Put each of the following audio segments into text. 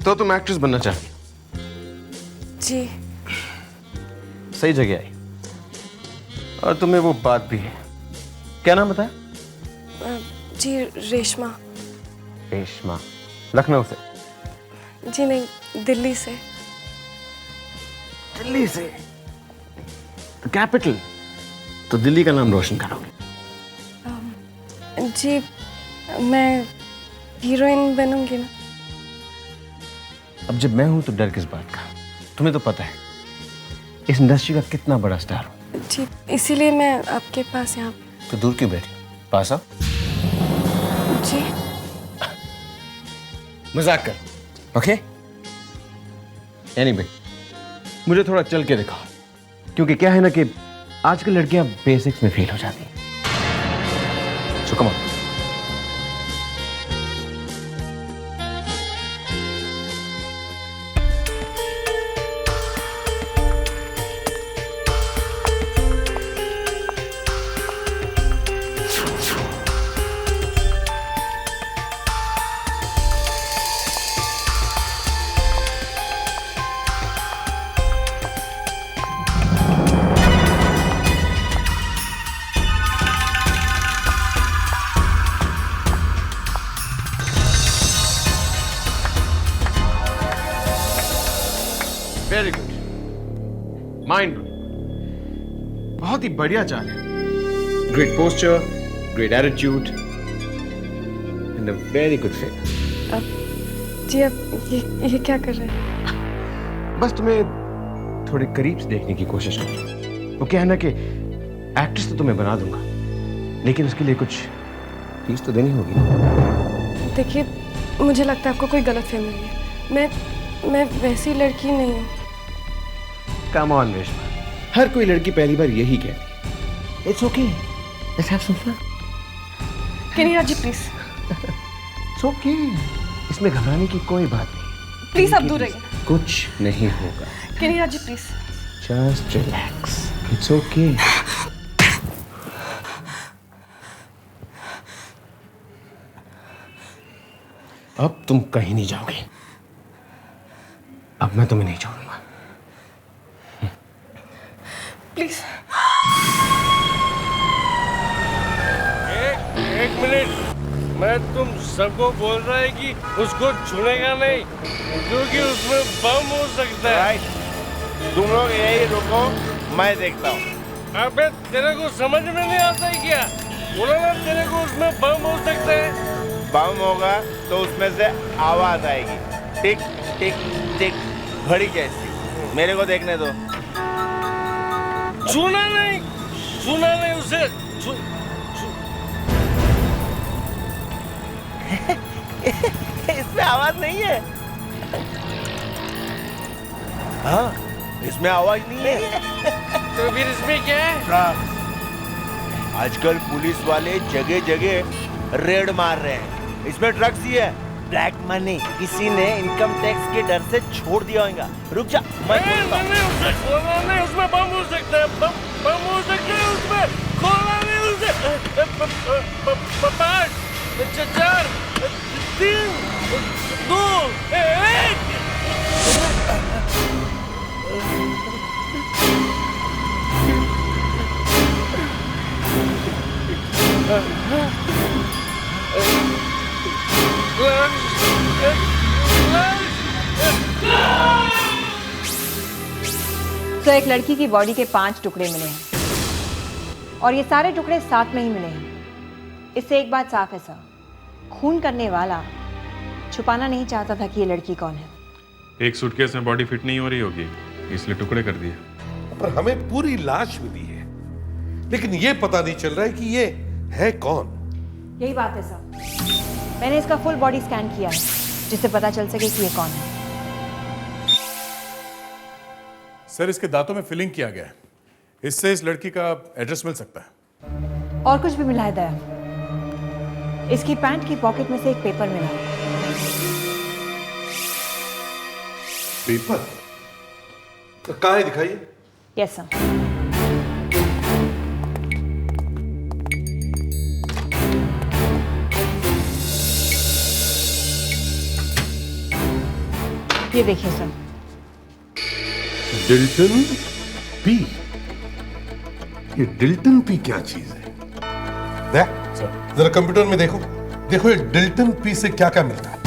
तो तुम एक्ट्रेस बनना चाहती? जी। सही जगह आई। और तुम्हें वो बात भी है। क्या नाम बताया? जी रेशमा। रेशमा, लखनऊ से? जी नहीं, दिल्ली से। दिल्ली से? कैपिटल तो दिल्ली का नाम रोशन करोगे। जी मैं हीरोइन बनूंगी ना। अब जब मैं हूं तो डर किस बात का? तुम्हें तो पता है इस इंडस्ट्री का कितना बड़ा स्टार हूं। जी इसीलिए मैं आपके पास यहाँ। तो दूर क्यों बैठी? पास आओ। जी मजाक कर, ओके? एनीवे, मुझे थोड़ा चल के दिखाओ, क्योंकि क्या है ना कि आजकल लड़कियां बेसिक्स में फेल हो जाती हैं। So come on. Very good, mind blowing, बहुत ही बढ़िया चाल है। Great posture, great attitude and a very good figure. जी अब ये क्या कर रहे हैं? बस तुम्हें थोड़े करीब से देखने की कोशिश कर रहा हूं। वो क्या है ना कि एक्ट्रेस तो तुम्हें बना दूंगा, लेकिन उसके लिए कुछ फीस तो देनी होगी ना। देखिए मुझे लगता है आपको कोई गलतफहमी हुई है। मैं वैसी लड़की नहीं हूँ। कम ऑन रेशमा, हर कोई लड़की पहली बार यही कहती है। It's okay, let's have some fun. Kinira ji please. It's okay, इसमें घबराने की कोई बात नहीं। प्लीज आप दूर रहिए। कुछ नहीं होगा। Kinira ji please. Just relax, it's okay. अब तुम कहीं नहीं जाओगे। अब मैं तुम्हें नहीं छोड़ूंगा। प्लीज। एक मिनट, मैं तुम सबको बोल रहा है कि उसको छूनेगा नहीं, क्योंकि उसमें बम हो सकता है। तुम लोग यही रुको, मैं देखता हूँ। अबे तेरे को समझ में नहीं आता है क्या? बोला ना तेरे को उसमें बम हो सकता है। बम होगा तो उसमें से आवाज आएगी, टिक टिक टिक, घड़ी जैसी। मेरे को देखने दो। छूना नहीं उसे। इसमें आवाज नहीं है। हाँ, इसमें आवाज नहीं है। तो फिर इसमें क्या है? आजकल पुलिस वाले जगह जगह रेड मार रहे हैं, इसमें ड्रग्स ही है, ब्लैक मनी। किसी ने इनकम टैक्स के डर से छोड़ दिया होगा। रुक जा, मैं बोलता हूँ। नहीं, उसे खोलना नहीं, उसमें बम हो सकता है। बम हो सकता है उसमें, खोलना नहीं उसे। 5 4 3 2 1। तो एक लड़की की बॉडी के 5 टुकड़े मिले हैं और ये सारे टुकड़े साथ में ही मिले हैं। इससे एक बात साफ है सर, खून करने वाला छुपाना नहीं चाहता था कि ये लड़की कौन है। एक सूटकेस में बॉडी फिट नहीं हो रही होगी, इसलिए टुकड़े कर दिए। पर हमें पूरी लाश मिली है, लेकिन ये पता नहीं चल रहा है कि ये है कौन। यही बात है सर, मैंने इसका फुल बॉडी स्कैन किया है जिससे पता चल सके कि ये कौन है। सर इसके दांतों में फिलिंग किया गया है, इससे इस लड़की का एड्रेस मिल सकता है। और कुछ भी मिला है दया, इसकी पैंट की पॉकेट में से एक पेपर मिला है। पेपर? तो कहाँ है, दिखाइए। Yes sir. ये देखिए सर। डिल्टन पी। ये डिल्टन पी क्या चीज है? देख जरा कंप्यूटर में देखो, देखो ये डिल्टन पी से क्या क्या मिलता है।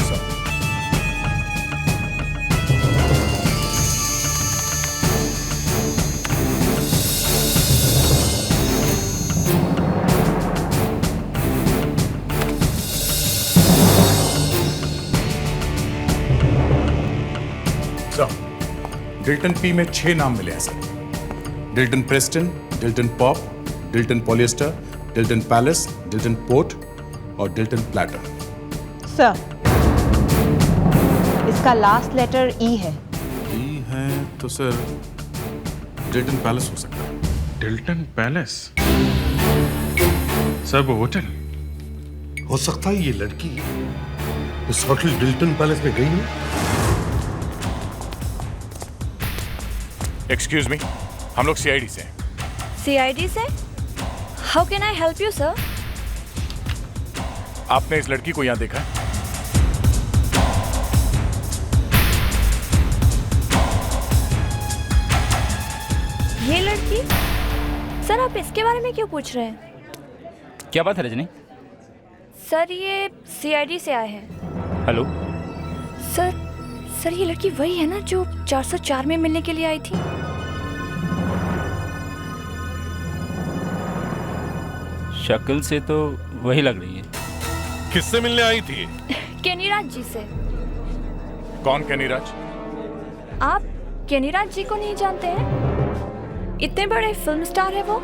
डिल्टन पी में 6 नाम मिले हैं sir. डिल्टन Preston, डिल्टन pop, डिल्टन polyester, डिल्टन palace, डिल्टन port और डिल्टन प्लैटर। सर इसका लास्ट लेटर ई है। ई है तो सर डिल्टन पैलेस हो सकता है। डिल्टन पैलेस? सर वो होटल? हो सकता है ये लड़की इस होटल डिल्टन पैलेस में गई है। एक्सक्यूज मी, हम लोग सीआईडी से हैं। सीआईडी से? How can I help you sir? आपने इस लड़की को यहाँ देखा है? ये लड़की? सर आप इसके बारे में क्यों पूछ रहे हैं? क्या बात है रजनी? सर ये सीआईडी से आए हैं। हेलो सर ये लड़की वही है ना जो 404 में मिलने के लिए आई थी? शक्ल से तो वही लग रही है। किससे मिलने आई थी? केनीराज जी से। कौन केनीराज? आप केनीराज जी को नहीं जानते हैं? इतने बड़े फिल्म स्टार है वो।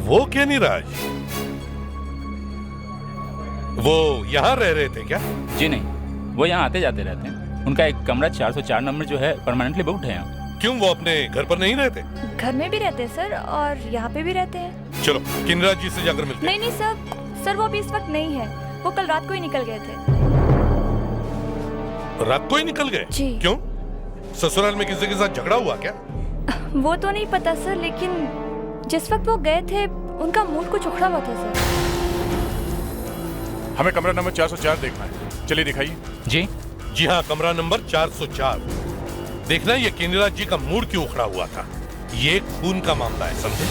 वो केनीराज, वो यहाँ रह रहे थे क्या? जी नहीं, वो यहाँ आते जाते रहते हैं। उनका एक कमरा 404 नंबर जो है परमानेंटली बुक्ड है यहाँ। क्यों, वो अपने घर पर नहीं रहते? घर में भी रहते हैं सर और यहाँ पे भी रहते हैं। चलो केनीराज जी से जाकर मिलते हैं। नहीं सर वो भी इस वक्त नहीं है। वो कल रात को ही निकल गए थे। रात को ही निकल गए? जी। क्यों, ससुराल में किसी के साथ झगड़ा हुआ क्या? वो तो नहीं पता सर, लेकिन जिस वक्त वो गए थे उनका मूड कुछ उखड़ा हुआ था सर। हमें कमरा नंबर 404 देखना है, चलिए दिखाइए। जी जी हाँ, कमरा नंबर 404 देखना। ये केनीराज जी का मूड क्यों उखड़ा हुआ था? ये खून का मामला है, समझे?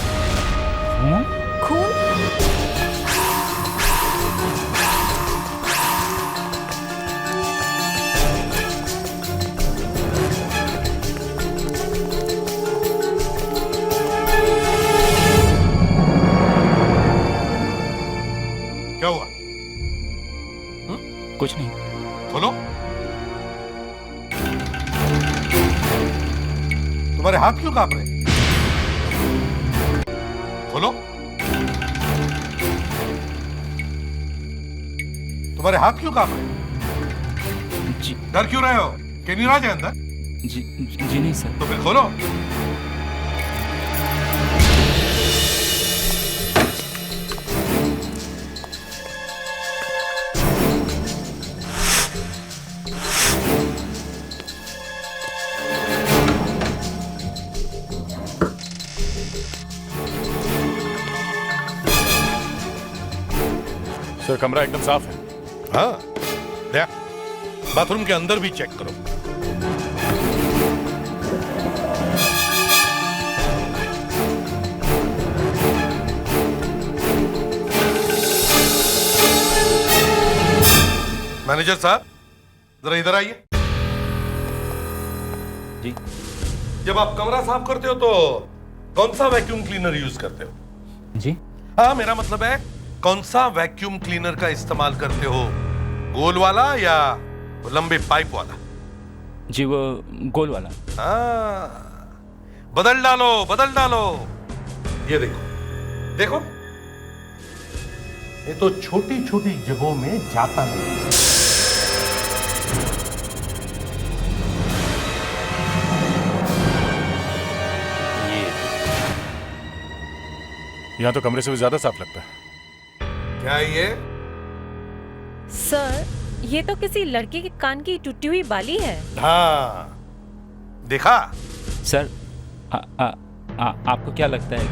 खून? क्या हुआ? कुछ नहीं। बोलो। तुम्हारे हाथ क्यों कांप रहे? बोलो। तुम्हारे हाथ क्यों कांप रहे? जी डर क्यों रहे हो? केनीराज है अंदर? जी नहीं सर। तो फिर खोलो। सर कमरा एकदम साफ है। हाँ, देख, बाथरूम के अंदर भी चेक करो। मैनेजर साहब, जरा इधर आइए। जी। जब आप कमरा साफ करते हो तो कौन सा वैक्यूम क्लीनर यूज करते हो? जी हाँ, मेरा मतलब है कौन सा वैक्यूम क्लीनर का इस्तेमाल करते हो? गोल वाला या लंबे पाइप वाला? जी वो गोल वाला। हाँ, बदल डालो। ये देखो, देखो, ये तो छोटी छोटी जगहों में जाता नहीं। यहाँ तो कमरे से भी ज्यादा साफ लगता है। क्या ये? सर ये तो किसी लड़की के कान की टूटी हुई बाली है। हाँ, देखा? सर आपको क्या लगता है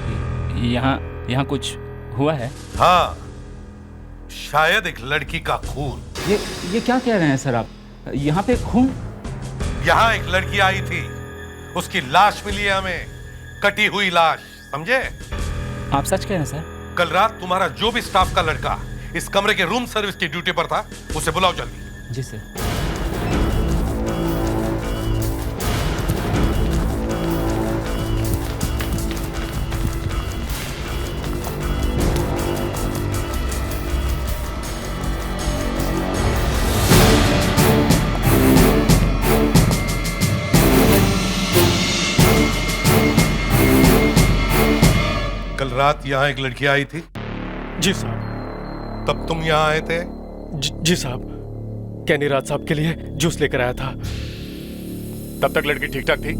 कि यहाँ कुछ हुआ है? हाँ, शायद एक लड़की का खून। ये क्या कह रहे हैं सर आप? यहाँ पे खून? यहाँ एक लड़की आई थी, उसकी लाश मिली है हमें, कटी हुई लाश, समझे? आप सच कह रहे हैं सर? कल रात तुम्हारा जो भी स्टाफ का लड़का इस कमरे के रूम सर्विस की ड्यूटी पर था, उसे बुलाओ जल्दी। जी सर। कल रात यहाँ एक लड़की आई थी? जी साहब। तब तुम यहाँ आए थे? जी साहब, कैनी राज साहब के लिए जूस लेकर आया था। तब तक लड़की ठीक ठाक थी?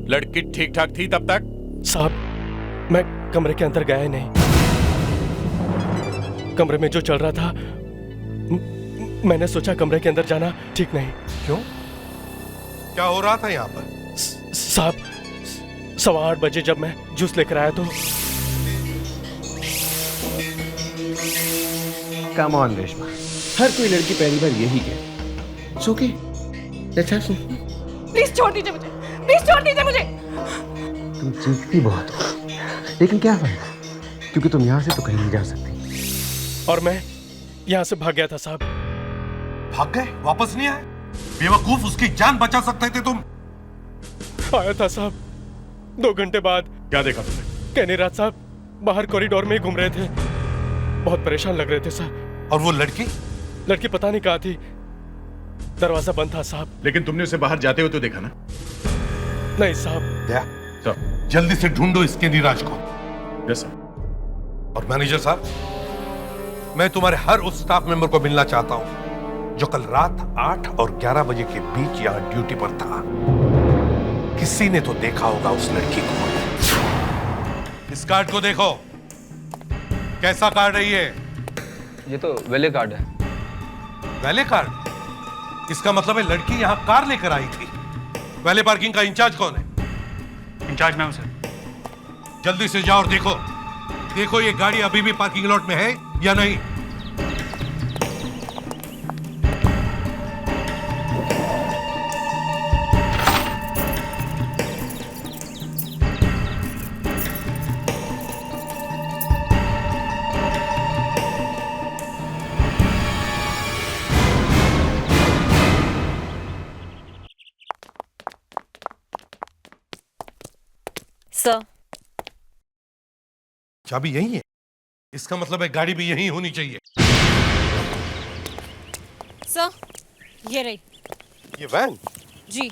लड़की ठीक ठाक थी तब तक? साहब, मैं कमरे के अंदर गया ही नहीं। कमरे में जो चल रहा था, मैंने सोचा कमरे के अंदर जाना ठीक नहीं। क्यों? क्या हो रहा था यहाँ पर? साहब, 8:15 बजे जब मैं जूस लेकर आया तो कम ऑन रेशमा, हर कोई लड़की पहली बार यही कहे। It's okay, let's have some. Please छोड़ दीजिए मुझे, प्लीज छोड़ दीजिए मुझे। तुम चीखती बहुत हो, लेकिन क्या फायदा, क्योंकि तुम यहाँ से तो कहीं नहीं जा सकती। और मैं यहाँ से भाग गया था साहब। भाग गए? वापस नहीं आए? बेवकूफ, उसकी जान बचा सकते थे तुम। आया था साहब, 2 घंटे बाद। क्या देखा तुमने? कैनी राज साहब बाहर कॉरिडोर में ही घूम रहे थे, बहुत परेशान लग रहे थे साहब। और वो लड़की? लड़की पता नहीं कहाँ थी, दरवाजा बंद था साहब। लेकिन तुमने उसे बाहर जाते हुए तो देखा ना? नहीं साहब। क्या? जल्दी से ढूंढो इसके नीराज को। Yes sir. और मैनेजर साहब, मैं तुम्हारे हर उस स्टाफ मेंबर को मिलना चाहता हूं जो कल रात 8 और 11 बजे के बीच यहां ड्यूटी पर था। किसी ने तो देखा होगा उस लड़की को। इस कार्ड को देखो, कैसा कार्ड है ये? ये तो वैले कार्ड है। वैले कार्ड? इसका मतलब है लड़की यहां कार लेकर आई थी। वैले पार्किंग का इंचार्ज कौन है? इंचार्ज मैं हूं सर। जल्दी से जाओ और देखो ये गाड़ी अभी भी पार्किंग लॉट में है या नहीं। सर, चाबी यही है? इसका मतलब है गाड़ी भी यहीं होनी चाहिए। सर, ये रही। ये वैन? जी।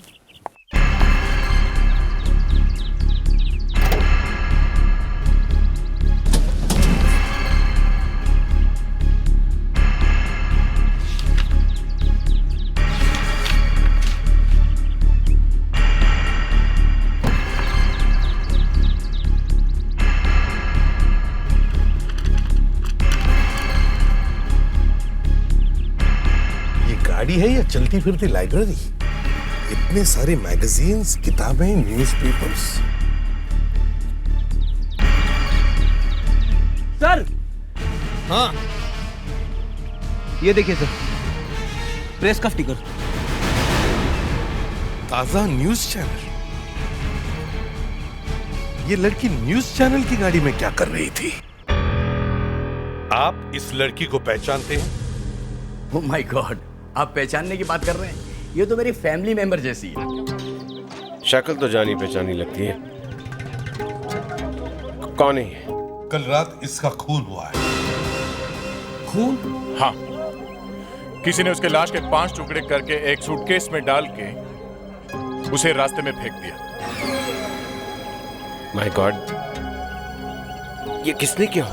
गाड़ी है या चलती फिरती लाइब्रेरी? इतने सारे मैगजीन्स, किताबें, न्यूज़पेपर्स। सर। हाँ, ये देखिए सर, प्रेस का स्टिकर। ताजा न्यूज चैनल। ये लड़की न्यूज चैनल की गाड़ी में क्या कर रही थी? आप इस लड़की को पहचानते हैं? ओह माय गॉड, आप पहचानने की बात कर रहे हैं? ये तो मेरी फैमिली मेंबर जैसी है। शक्ल तो जानी पहचानी लगती है। कौन है ये? कल रात इसका खून हुआ है। खून? हाँ, किसी ने उसके लाश के 5 टुकड़े करके एक सूटकेस में डाल के उसे रास्ते में फेंक दिया। माय गॉड, ये किसने किया?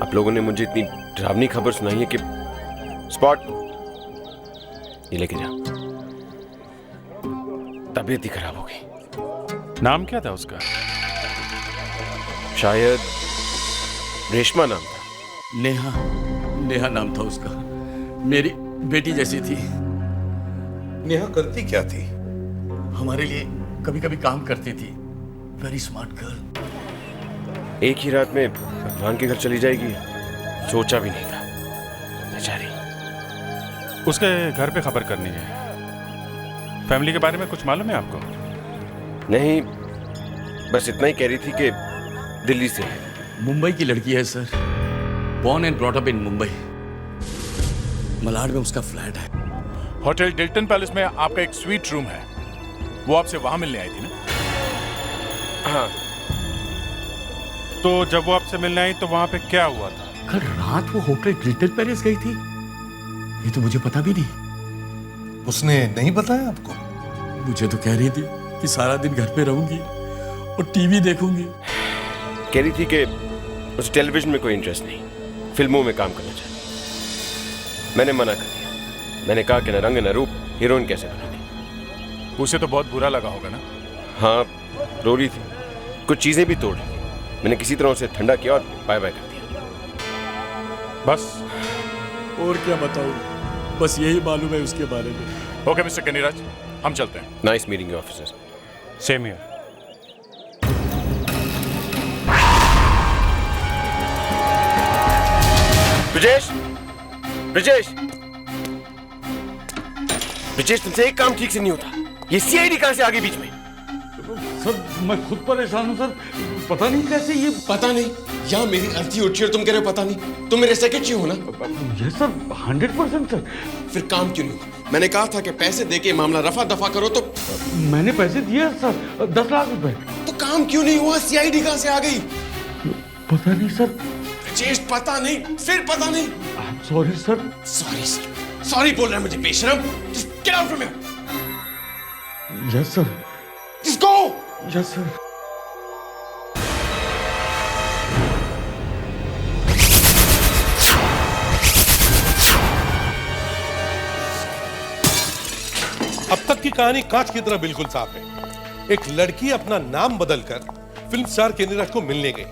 आप लोगों ने मुझे इतनी डरावनी खबर सुनाई है कि स्पॉट ये लेके जा। तबीयत ही खराब हो गई। नाम क्या था उसका? शायद रेशमा नाम था। नेहा नाम था उसका। मेरी बेटी जैसी थी। नेहा करती क्या थी? हमारे लिए कभी कभी काम करती थी। Very smart girl. एक ही रात में भगवान के घर चली जाएगी। सोचा भी नहीं था। बेचारी। उसके घर पे खबर करनी है। फैमिली के बारे में कुछ मालूम है आपको? नहीं, बस इतना ही कह रही थी कि दिल्ली से है। मुंबई की लड़की है sir, born and brought up in Mumbai. Malad में उसका फ्लैट है। होटल डिल्टन पैलेस में आपका एक स्वीट रूम है, वो आपसे वहां मिलने आई थी ना? हाँ। तो जब वो आपसे मिलने आई तो वहां पे क्या हुआ था? कल रात वो होटल डिल्टन पैलेस गई थी, ये तो मुझे पता भी नहीं। उसने नहीं बताया आपको? मुझे तो कह रही थी कि सारा दिन घर पे रहूंगी और टीवी देखूंगी। कह रही थी कि उस टेलीविजन में कोई इंटरेस्ट नहीं, फिल्मों में काम करना चाहती। मैंने मना कर दिया। मैंने कहा कि न रंग न रूप, हीरोइन कैसे बनोगी। उसे तो बहुत बुरा लगा होगा ना? हाँ, रो रही थी, कुछ चीजें भी तोड़ रही थी। मैंने किसी तरह उसे ठंडा किया और बाय बाय कर दिया। बस? और क्या बताऊं, बस यही मालूम है उसके बारे में। ओके मिस्टर कनिराज, हम चलते हैं। Nice meeting you officer. Same here. Brijesh, Brijesh, Brijesh, तुमसे एक काम ठीक से नहीं होता। ये सीआईडी कहां से आ गई बीच में? सर मैं खुद परेशान हूँ सर, पता नहीं कैसे ये। पता नहीं, यहाँ मेरी अर्थी उठी और तुम कह रहे हो पता नहीं। तुम मेरे सेक्रेटरी हो ना? ये सर 100% सर। फिर काम क्यों नहीं हुआ? मैंने कहा था कि पैसे देके मामला रफा दफा करो तो। मैंने पैसे दिए सर, 10 लाख रुपए। तो काम क्यों नहीं हुआ? सीआईडी कहां से आ गई? पता नहीं सर। ब्रिजेश, पता नहीं, फिर पता नहीं। Sorry sir. Sorry sir, sorry बोल रहा है मुझे बेशरम। Just get out from here. Yes sir. Just go. Yes sir. अब तक की कहानी कांच की तरह बिल्कुल साफ है। एक लड़की अपना नाम बदलकर फिल्म स्टार केनीराज को मिलने गई।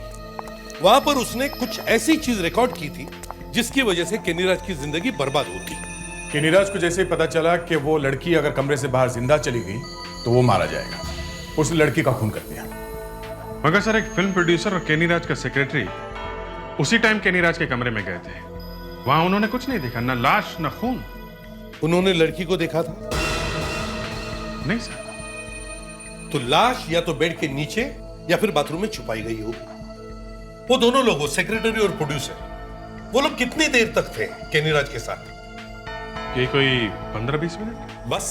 वहां पर उसने कुछ ऐसी चीज रिकॉर्ड की थी जिसकी वजह से केनीराज की जिंदगी बर्बाद होती। केनीराज को जैसे ही पता चला कि वो लड़की अगर कमरे से बाहर जिंदा चली गई तो वो मारा जाएगा, उस लड़की का खून कर दिया। मगर सर, एक फिल्म प्रोड्यूसर और केनीराज का सेक्रेटरी उसी टाइम केनीराज के कमरे में गए थे। वहां उन्होंने कुछ नहीं देखा, न लाश न खून। उन्होंने लड़की को देखा था? नहीं सर। तो लाश या तो बेड के नीचे या फिर बाथरूम में छुपाई गई होगी। वो दोनों लोग, सेक्रेटरी और प्रोड्यूसर, वो लोग कितनी देर तक थे केनीराज के साथ? ये कोई 15-20 मिनट बस।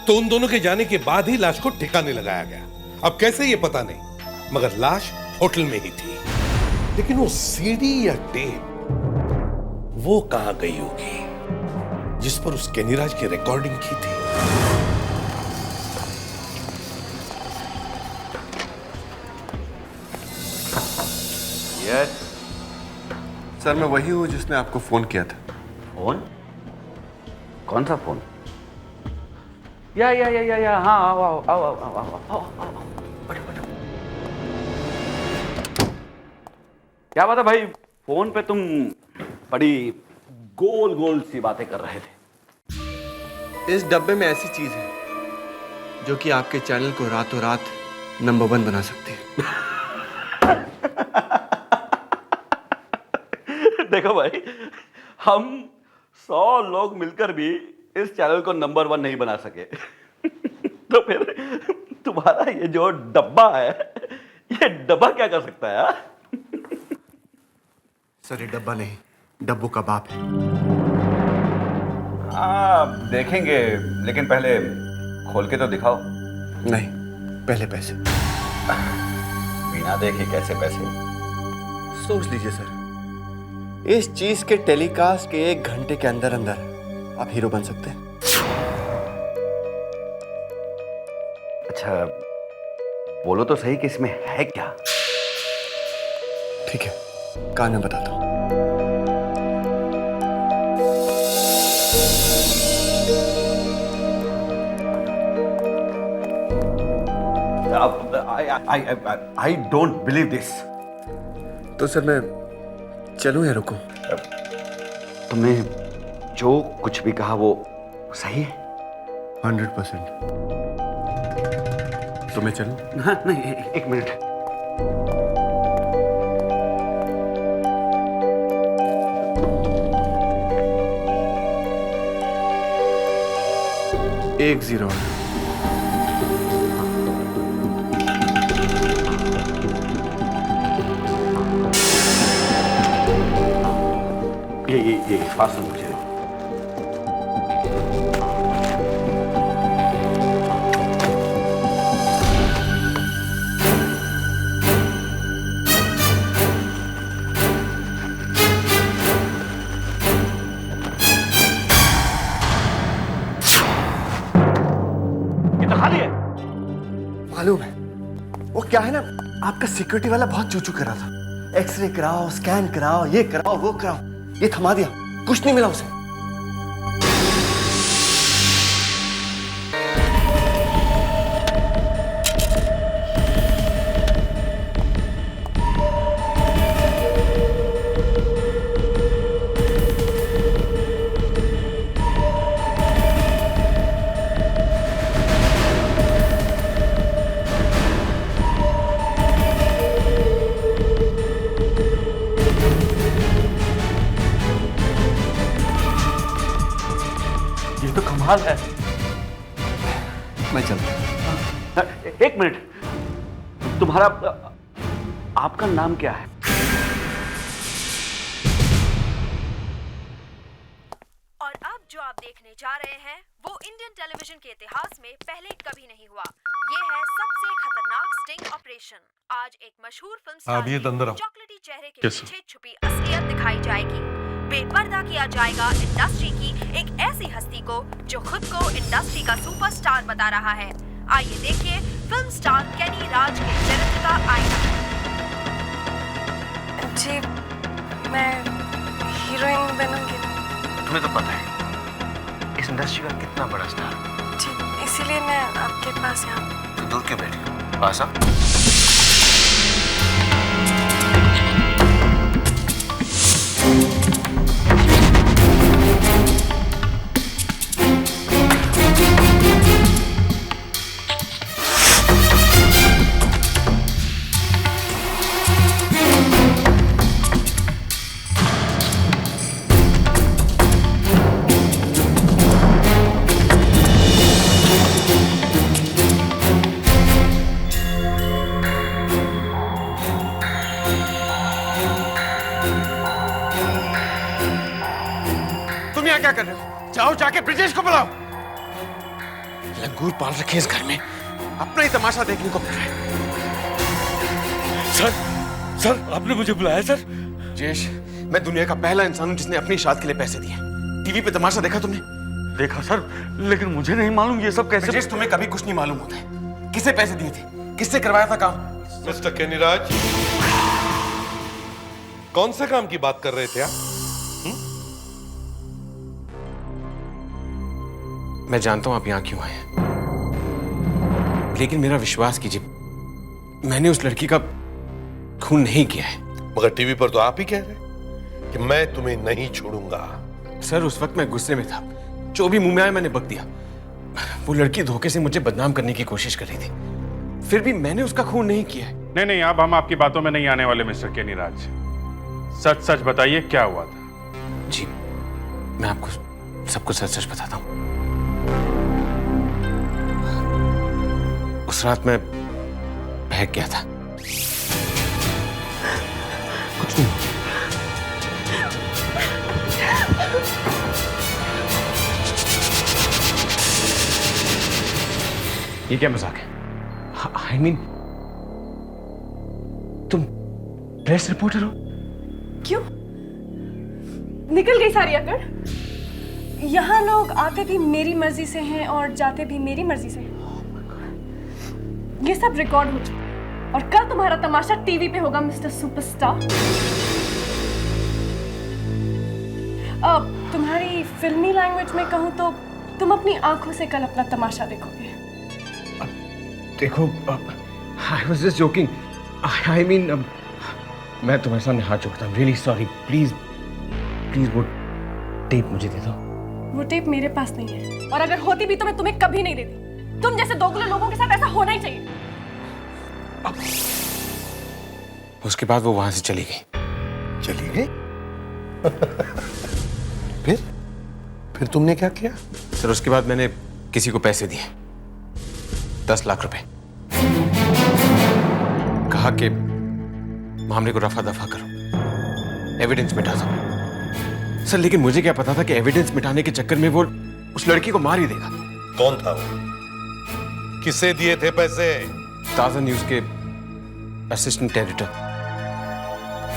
तो उन दोनों के जाने के बाद ही लाश को ठिकाने लगाया गया। अब कैसे ये पता नहीं, मगर लाश होटल में ही थी। लेकिन वो सीडी या टेप वो कहां गई होगी जिस पर उस केनीराज की रिकॉर्डिंग की थी? यस सर, मैं वही हूँ जिसने आपको फोन किया था। फोन? कौन सा फोन? या हाँ, आओ आओ आओ आओ आओ आओ आओ आओ, बैठो बैठो। क्या बात है भाई, फोन पे तुम बड़ी गोल गोल सी बातें कर रहे थे। इस डब्बे में ऐसी चीज है जो कि आपके चैनल को रातों रात नंबर 1 बना सकती है। देखो भाई, हम 100 लोग मिलकर भी इस चैनल को नंबर 1 नहीं बना सके। तो फिर तुम्हारा ये जो डब्बा है, ये डब्बा क्या कर सकता है यार? सर, ये डब्बा नहीं, डब्बू का बाप है। देखेंगे, लेकिन पहले खोल के तो दिखाओ। नहीं, पहले पैसे। बिना देखे कैसे पैसे? सोच लीजिए सर, इस चीज के टेलीकास्ट के 1 घंटे के अंदर अंदर आप हीरो बन सकते हैं। अच्छा, बोलो तो सही कि इसमें है क्या? ठीक है, कान में बताता हूँ। I don't believe this. तो सर, मैं चलूं या रुकूं? तुमने जो कुछ भी कहा वो सही है? 100%। तो मैं चलूं? हाँ, नहीं, एक मिनट। 10। ये पार्सल मुझे दो। ये तो खाली है। मालूम है, वो क्या है ना, आपका सिक्योरिटी वाला बहुत चूचू कर रहा था। एक्सरे कराओ, स्कैन कराओ, ये कराओ, वो कराओ, ये थमा दिया, कुछ नहीं मिला उसे। ये तो कमाल है। मैं चलता हूं। एक मिनट, तुम्हारा आपका नाम क्या है? और अब जो आप देखने जा रहे हैं वो इंडियन टेलीविजन के इतिहास में पहले कभी नहीं हुआ। ये है सबसे खतरनाक स्टिंग ऑपरेशन। आज एक मशहूर फिल्म स्टार ये अंदर आओ। चॉकलेटी चेहरे के पीछे छुपी असलियत दिखाई जाएगी। बेपर्दा किया जाएगा इंडस्ट्री की एक ऐसी हस्ती को जो खुद को इंडस्ट्री का सुपरस्टार बता रहा है। आइए देखिए फिल्म स्टार केनी राज के चरित्र का आईना। जी, मैं हीरोइन बनूंगी। तुम्हें तो पता है इस इंडस्ट्री का कितना बड़ा स्टार। जी, इसीलिए मैं आपके पास यहाँ। तो दूर क्यों बैठी? पास आ। क्या कर रहे हो? जाओ जाके ब्रिजेश को बुलाओ। लंगूर पाल रखे इस घर में, अपना ही तमाशा देखने को मिल रहा है। सर आपने मुझे बुलाया सर? जेश, मैं दुनिया का पहला इंसान हूं जिसने अपनी शादी के लिए पैसे दिए। टीवी पे तमाशा देखा तुमने? देखा सर, लेकिन मुझे नहीं मालूम ये सब कैसे। जेश, तुम्हें कभी कुछ नहीं मालूम होता है। किसे पैसे दिए थे, किससे करवाया था काम? मिस्टर केनीराज, कौन से काम की बात कर रहे थे आप? मैं जानता हूं आप यहां क्यों आए हैं, लेकिन मेरा विश्वास कीजिए, मैंने उस लड़की का खून नहीं किया है। मगर टीवी पर तो आप ही कह रहे कि मैं तुम्हें नहीं छोड़ूंगा। सर, उस वक्त मैं गुस्से में था, जो भी मुंह में आया मैंने बक दिया। वो लड़की धोखे से मुझे बदनाम करने की कोशिश कर रही थी, फिर भी मैंने उसका खून नहीं किया है। नहीं, अब हम आपकी बातों में नहीं आने वाले मिस्टर केनीराज। सच सच बताइए क्या हुआ था? जी, मैं आपको सब कुछ सच सच बताता हूँ। उस रात मैं बहक गया था। कुछ नहीं। ये क्या मजाक है? I mean, तुम प्रेस रिपोर्टर हो? क्यों? निकल गई सारी अकड़? यहाँ लोग आते भी मेरी मर्जी से हैं और जाते भी मेरी मर्जी से हैं। ये सब रिकॉर्ड हो चुका है और कल तुम्हारा तमाशा टीवी पे होगा मिस्टर सुपरस्टार। अब तुम्हारी फिल्मी लैंग्वेज में कहूँ तो तुम अपनी आंखों से कल अपना तमाशा देखोगे। देखो, I was just joking. I mean, मैं तुम्हारे सामने हाथ जोड़ता हूँ। Really sorry. Please वो टेप मुझे दे दो। वो टेप मेरे पास नहीं है, और अगर होती भी तो मैं तुम्हें कभी नहीं देती। तुम जैसे दोगले लोगों के साथ ऐसा होना ही चाहिए। उसके बाद वो वहां से चली गई। चली गई? फिर तुमने क्या किया? सर, उसके बाद मैंने किसी को पैसे दिए, 10 लाख रुपए, कहा कि मामले को रफा दफा करो, एविडेंस मिटा दो। सर लेकिन मुझे क्या पता था कि एविडेंस मिटाने के चक्कर में वो उस लड़की को मार ही देगा। कौन था वो? किसे दिए थे पैसे? ताजा न्यूज के असिस्टेंट एडिटर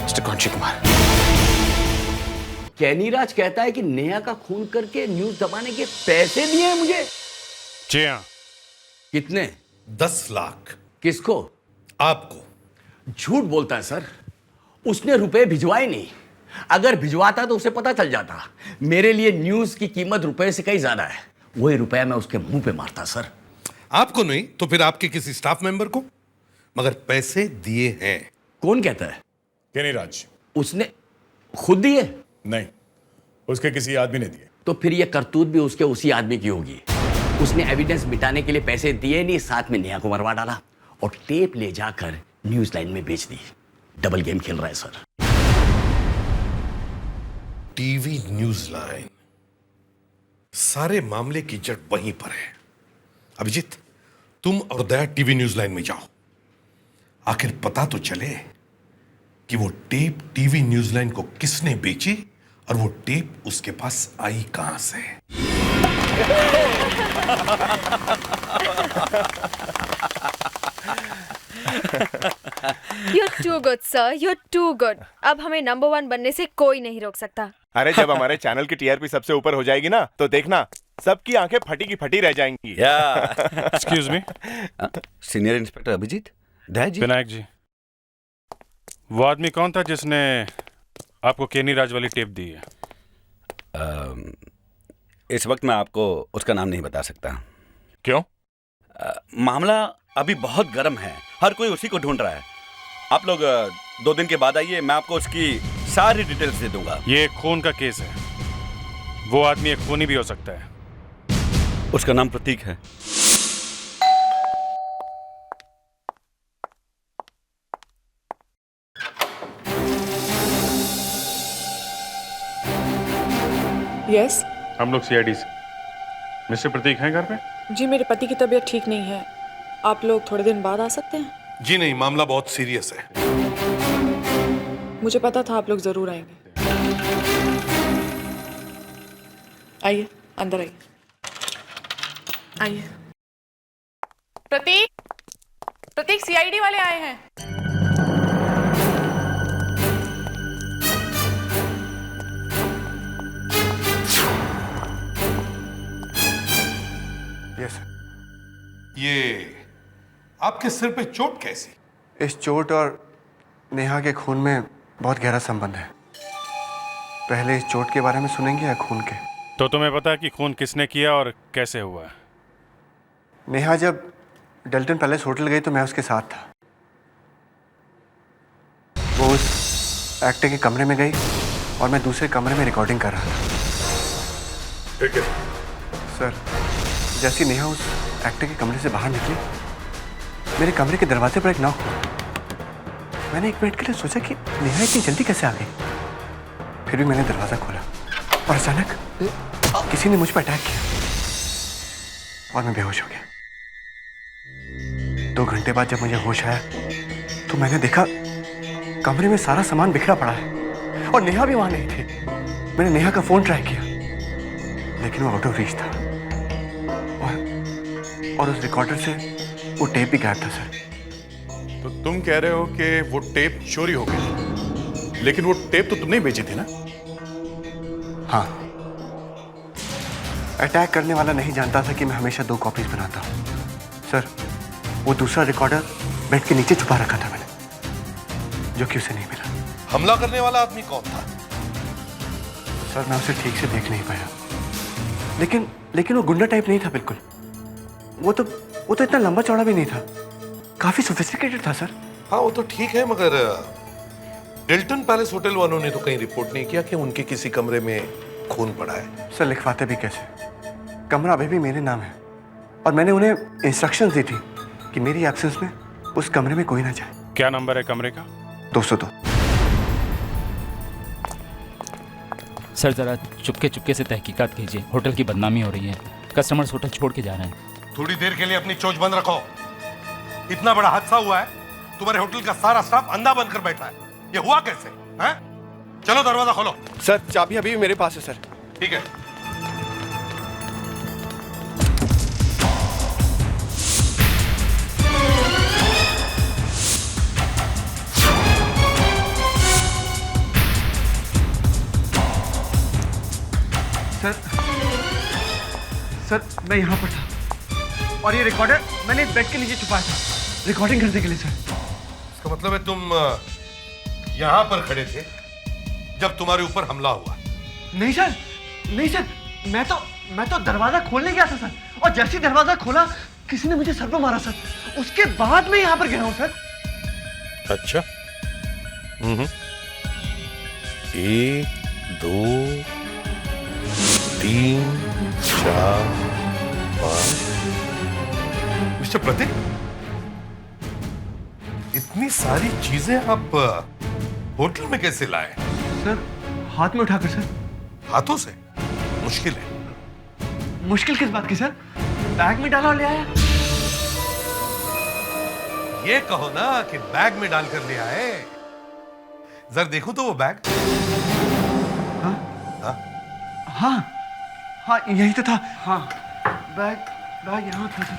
मिस्टर कौंशी कुमार। कैनीराज कहता है कि नेहा का खून करके न्यूज दबाने के पैसे दिए हैं मुझे। जी हाँ। कितने? 10 लाख। किसको? आपको। झूठ बोलता है सर, उसने रुपए भिजवाए नहीं। अगर भिजवाता तो उसे पता चल जाता। मेरे लिए न्यूज की कीमत रुपए से कहीं ज्यादा है। वही रुपया मैं उसके मुंह पे मारता सर। आपको नहीं तो फिर आपके किसी स्टाफ मेंबर को, मगर पैसे दिए हैं। कौन कहता है? कैनीराज। उसने खुद दिए? नहीं, उसके किसी आदमी ने दिए। तो फिर ये करतूत भी उसके उसी आदमी की होगी। उसने एविडेंस मिटाने के लिए पैसे दिए नहीं, साथ में नेहा को मरवा डाला और टेप ले जाकर न्यूज लाइन में बेच दी। डबल गेम खेल रहा है सर। टीवी न्यूज लाइन, सारे मामले की जड़ वहीं पर है। अभिजीत, तुम और दया टीवी न्यूज लाइन में जाओ, आखिर पता तो चले कि वो टेप टीवी न्यूज लाइन को किसने बेची और वो टेप उसके पास आई कहां से। You're too good, sir. You're too good. अब हमें नंबर 1 बनने से कोई नहीं रोक सकता। अरे जब हमारे चैनल की टीआरपी सबसे ऊपर हो जाएगी ना, तो देखना सबकी आंखें फटी की फटी रह जाएंगी। Excuse me. Senior inspector Abhijeet. Daya ji. Vinayak ji, वो आदमी कौन था जिसने आपको कैनीराज वाली टेप दी है? इस वक्त मैं आपको उसका नाम नहीं बता सकता। क्यों? मामला अभी बहुत गर्म है, हर कोई उसी को ढूंढ रहा है। आप लोग 2 दिन के बाद आइए, मैं आपको उसकी सारी डिटेल्स दे दूंगा। ये खून का केस है, वो आदमी एक खूनी भी हो सकता है। उसका नाम प्रतीक है। यस। हम लोग सीआईडी से। मिस्टर प्रतीक हैं घर पे? जी, मेरे पति की तबीयत ठीक नहीं है। आप लोग थोड़े दिन बाद आ सकते हैं? जी नहीं, मामला बहुत सीरियस है। मुझे पता था आप लोग जरूर आएंगे। आइए, अंदर आइए। आइए। प्रतीक सीआईडी वाले आए हैं। यस। ये आपके सिर पे चोट कैसी? इस चोट और नेहा के खून में बहुत गहरा संबंध है। पहले इस चोट के बारे में सुनेंगे या खून के? तो तुम्हें पता है कि खून किसने किया और कैसे हुआ? नेहा जब डेल्टन पैलेस होटल गई तो मैं उसके साथ था। वो उस एक्टर के कमरे में गई और मैं दूसरे कमरे में रिकॉर्डिंग कर रहा था। ठीक है सर, जैसी नेहा उस एक्टर के कमरे से बाहर निकली, मेरे कमरे के दरवाजे पर एक नॉक हुआ। मैंने 1 मिनट के लिए सोचा कि नेहा इतनी जल्दी कैसे आ गई। फिर भी मैंने दरवाजा खोला और अचानक किसी ने मुझ पर अटैक किया और मैं बेहोश हो गया। 2 घंटे बाद जब मुझे होश आया तो मैंने देखा कमरे में सारा सामान बिखरा पड़ा है और नेहा भी वहां नहीं थी। मैंने नेहा का फोन ट्राई किया लेकिन वो आउट ऑफ रीच था और उस रिकॉर्डर से वो टेप भी गायब था। सर, तो तुम कह रहे हो कि वो टेप चोरी हो गई, लेकिन वो टेप तो तुमने ही बेची थी ना? हाँ, अटैक करने वाला नहीं जानता था कि मैं हमेशा 2 कॉपीज बनाता हूँ। सर, वो दूसरा रिकॉर्डर बेड के नीचे छुपा रखा था मैंने, जो कि उसे नहीं मिला। हमला करने वाला आदमी कौन था? सर, मैं उसे ठीक से देख नहीं पाया, लेकिन वो गुंडा टाइप नहीं था बिल्कुल। वो तो इतना लंबा चौड़ा भी नहीं था, काफी सोफिस्टिकेटेड था सर। हाँ, वो तो ठीक है, मगर डेल्टन पैलेस होटल वालों ने तो कहीं रिपोर्ट नहीं किया कि उनके किसी कमरे में खून पड़ा है। सर, लिखवाते भी कैसे? कमरा अभी भी मेरे नाम है और मैंने उन्हें इंस्ट्रक्शंस दी थी कि मेरी एब्सेंस में उस कमरे में कोई ना जाए। क्या नंबर है कमरे का? 202। सर, जरा चुपके चुपके से तहकीकात कीजिए, होटल की बदनामी हो रही है। कस्टमर्स होटल छोड़ के जा रहे हैं। थोड़ी देर के लिए अपनी चोंच बंद रखो। इतना बड़ा हादसा हुआ है, तुम्हारे होटल का सारा स्टाफ अंधा बनकर बैठा है। ये हुआ कैसे? हैं? चलो दरवाजा खोलो। सर चाबी अभी भी मेरे पास है सर। ठीक है। सर मैं यहाँ पर था और ये रिकॉर्डर मैंने बेड के नीचे छुपाया था रिकॉर्डिंग करने के लिए। सर इसका मतलब है तुम यहाँ पर खड़े थे जब तुम्हारे ऊपर हमला हुआ? नहीं सर, नहीं सर, मैं तो दरवाजा खोलने गया था सर, और जैसे ही दरवाजा खोला किसी ने मुझे सर पे मारा सर। उसके बाद मैं यहाँ पर गया हूँ सर। अच्छा। 1 2 3 4 5। मिस्टर प्रतीक, इतनी सारी चीजें आप होटल में कैसे लाए? सर हाथ में उठाकर सर। हाथों से? मुश्किल है। मुश्किल किस बात की सर? बैग में डाला और ले आया। ये कहो ना कि बैग में डालकर ले आए। जरा देखो तो वो बैग। हाँ हाँ हाँ हाँ यही तो था। हाँ बैग यहाँ था सर।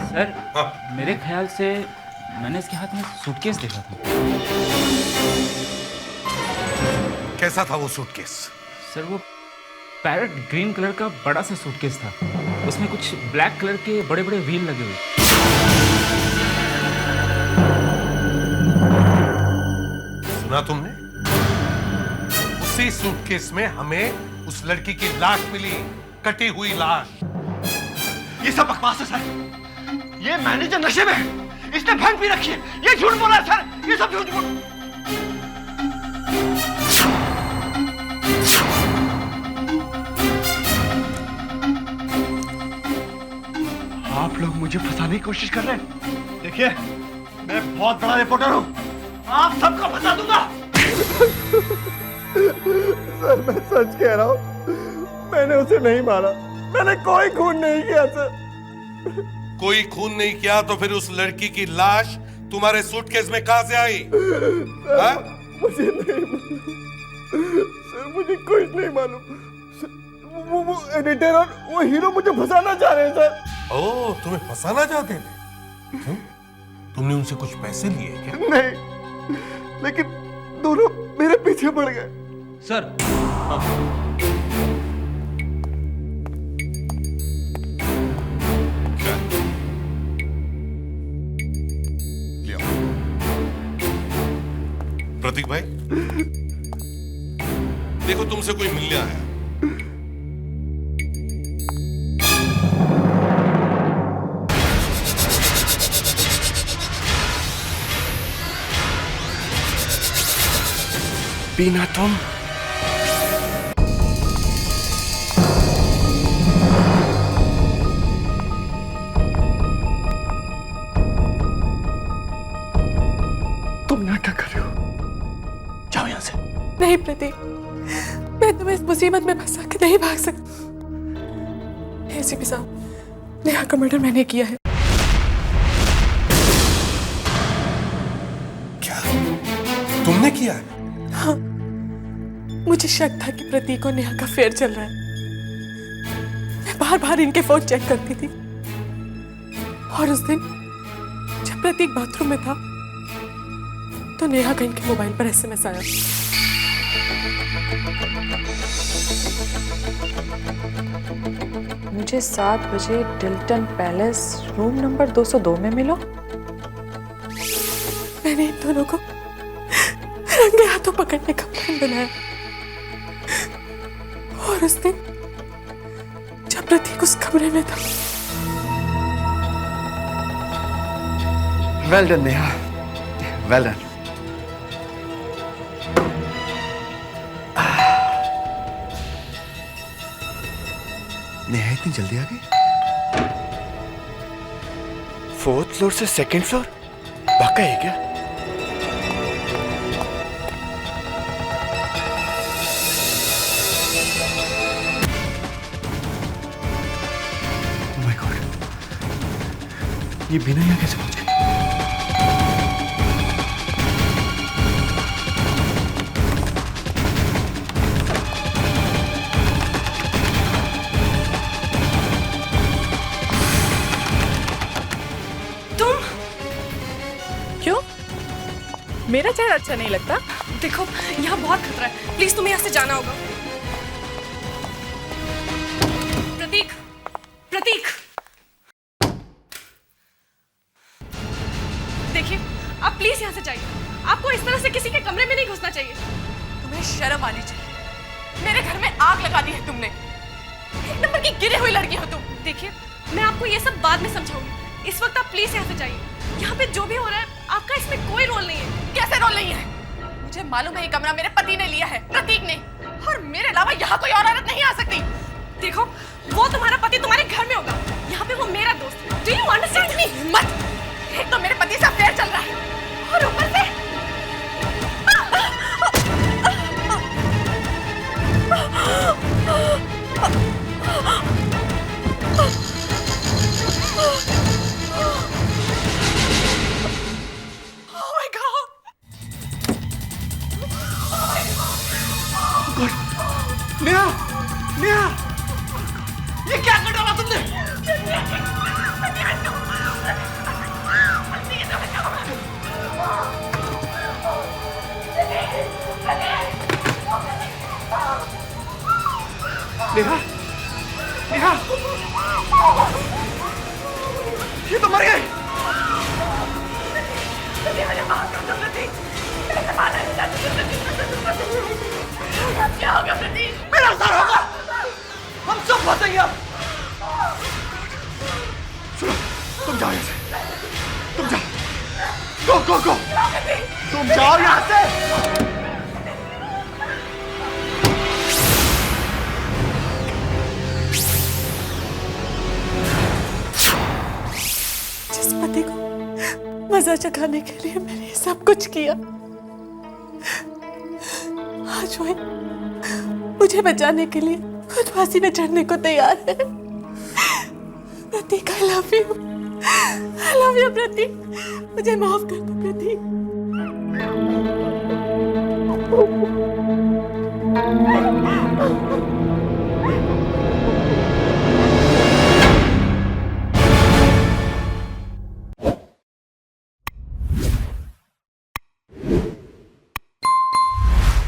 सर मेरे ख्याल से मैंने इसके हाथ में सूटकेस देखा था। कैसा था वो सूटकेस? सर वो पैरेट ग्रीन कलर का बड़ा सा सूटकेस था। उसमें कुछ ब्लैक कलर के बड़े बड़े व्हील लगे हुए। सुना तुमने? उसी सूटकेस में हमें उस लड़की की लाश मिली, कटी हुई लाश। ये सब बकवास है सर। ये मैनेजर नशे में है। इसने भंग पी रखी है। ये झूठ बोला है सर। ये सब झूठ बोल। आप लोग मुझे फंसाने की कोशिश कर रहे हैं। देखिए मैं बहुत बड़ा रिपोर्टर हूं। आप सबको फंसा दूंगा। सर मैं सच कह रहा हूँ, मैंने उसे नहीं मारा। मैंने कोई खून नहीं किया सर। कोई खून नहीं किया तो फिर उस लड़की की लाश तुम्हारे सूटकेस में कहां से आई? मुझे नहीं मालूम सर, मुझे कुछ नहीं मालूम। वो एडिटर और वो हीरो मुझे फंसाना चाह रहे हैं सर। ओह, तुम्हें फंसाना चाहते थे? क्यों? तुमने उनसे कुछ पैसे लिए क्या? नहीं, लेकिन दोनों मेरे पीछे पड़ गए सर। प्रतीक भाई, देखो तुमसे कोई मिलने आया। पीना तुम? तुम नाटक कर रहे हो। जाओ यहां से। नहीं प्रतीक, मैं तुम्हें इस मुसीबत में फंसा के नहीं भाग सकती। एसीपी साहब, नेहा का मर्डर मैंने किया है। क्या तुमने किया है? हाँ, मुझे शक था कि प्रतीक और नेहा का फेयर चल रहा है। मैं बार बार इनके फोन चेक करती थी, और उस दिन जब प्रतीक बाथरूम में था तो नेहा का इनके मोबाइल पर एसएमएस आया। मुझे 7 बजे डिल्टन पैलेस रूम नंबर 202 में मिलो। मैंने इन दोनों को रंगे हाथों पकड़ने का प्लान बनाया, और उस दिन जब प्रतीक उस कमरे में था। Well done Neha, well done. Neha इतनी जल्दी आ गई? 4th फ्लोर से 2nd फ्लोर? वाकई है क्या? ये बिना यहाँ कैसे पहुंच गए? क्यों? मेरा चेहरा अच्छा नहीं लगता? देखो यहाँ बहुत खतरा है, प्लीज तुम्हें यहाँ से जाना होगा। प्रतीक, प्रतीक, देखिए आप प्लीज यहाँ से जाइए। आपको इस तरह से किसी के कमरे में नहीं घुसना चाहिए। तुम्हें शर्म आनी चाहिए। मेरे घर में आग लगा दी है तुमने। एक नंबर की गिरी हुई लड़की हो तुम। देखिए मैं आपको ये सब बाद में समझाऊंगी। इस वक्त आप प्लीज यहाँ से जाइए। यहाँ पे जो भी हो रहा है आपका इसमें कोई रोल नहीं है। कैसे रोल नहीं है? मुझे मालूम है ये कमरा मेरे पति ने लिया है, प्रतीक ने, और मेरे अलावा यहाँ कोई और औरत नहीं आ सकती। देखो वो तुम्हारा पति तुम्हारे घर में होगा, यहाँ पे वो मेरा दोस्त है। Do you understand me? मत। एक तो मेरे पति से अफेयर चल रहा है और ऊपर से नेहा, नेहा, ये क्या कर डाला तुमने? नेहा, नेहा, ये तो मर गई। क्या होगा प्रतीक? मेरा सर होगा, हम सब फंसेंगे अब। सुनो, तुम जाओ यहाँ से, तुम जाओ, गो गो गो, तुम जाओ यहाँ से। जिस पति को मजा चखाने के लिए मैंने सब कुछ किया, आज वो मुझे बचाने के लिए खुद फांसी में चढ़ने को तैयार है। प्रतीक, I love you, I love you प्रतीक, मुझे माफ कर दो प्रतीक।